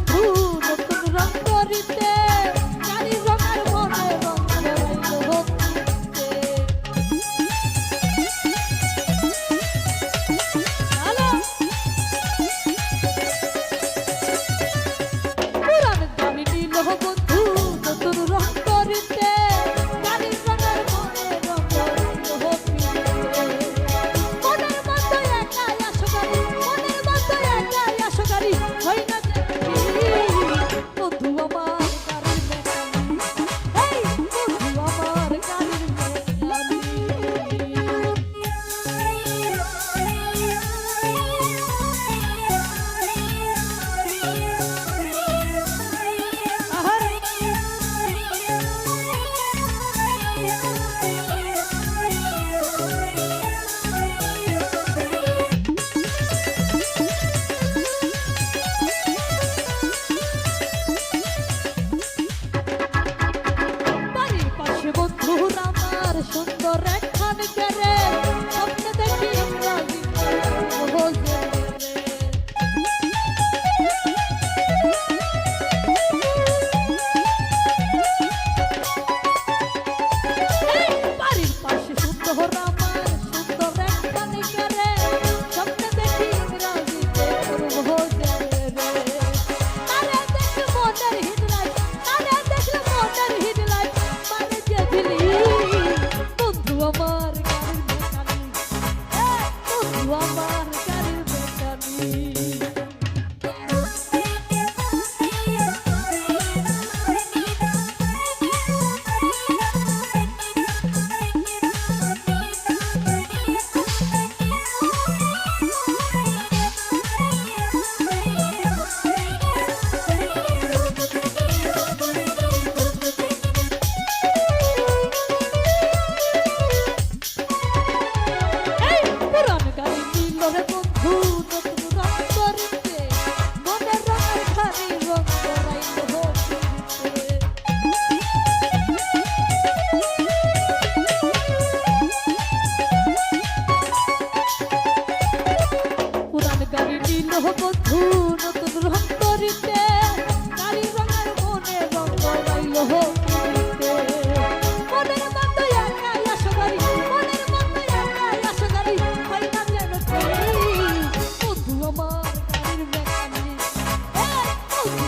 বন্ধু নতুন রং করিতে গাড়ি রঙের মনে রং ধরাইল ভক্তিতে। পুরান গাড়ি নিল বন্ধু নতুন রং করিতে গাড়ি রঙের মনে রং ধরাইল ভক্তিতে। মনের মতো একাই আসো গাড়ি, মনের মতো একাই আসো গাড়ি, হয় না দেখি বন্ধু আমার গাড়ির মেকানিক, এই বন্ধু আমার গাড়ির মেকানিক। আহারে বাড়ির পাশে বন্ধুর আমার সুন্দর একখান গ্যারেজ, স্বপ্নে দেখি ইংরাজি বোঝে বাড়ির পাশে সুন্দর আমার সুন্দর একখান গ্যারেজ, স্বপ্নে দেখি ইংরাজিতে বোঝে রে। আরে দেখলে মনের হিটলাইট, আরে দেখলে মনের হিটলাইট মানে যে দিলি বন্ধু আমার গাড়ির মেকানিক, বন্ধু আমার গাড়ির মেকানিক। এই পুরান গাড়ি নিল রে বন্ধু নতুন রং করিতে মনের রঙের খালি রং করাইল ভক্তিতে। পুরান গাড়ি নিল বন্ধু নতুন রং করিতে গাড়ি রঙের মনে রং করাইল ভক্তিতে। মনের মতো একাই আসো গাড়ি, মনের মতো একাই আসো গাড়ি, হয় না যেন ঠিক বন্ধু আমার গাড়ির মেকানিক, বন্ধু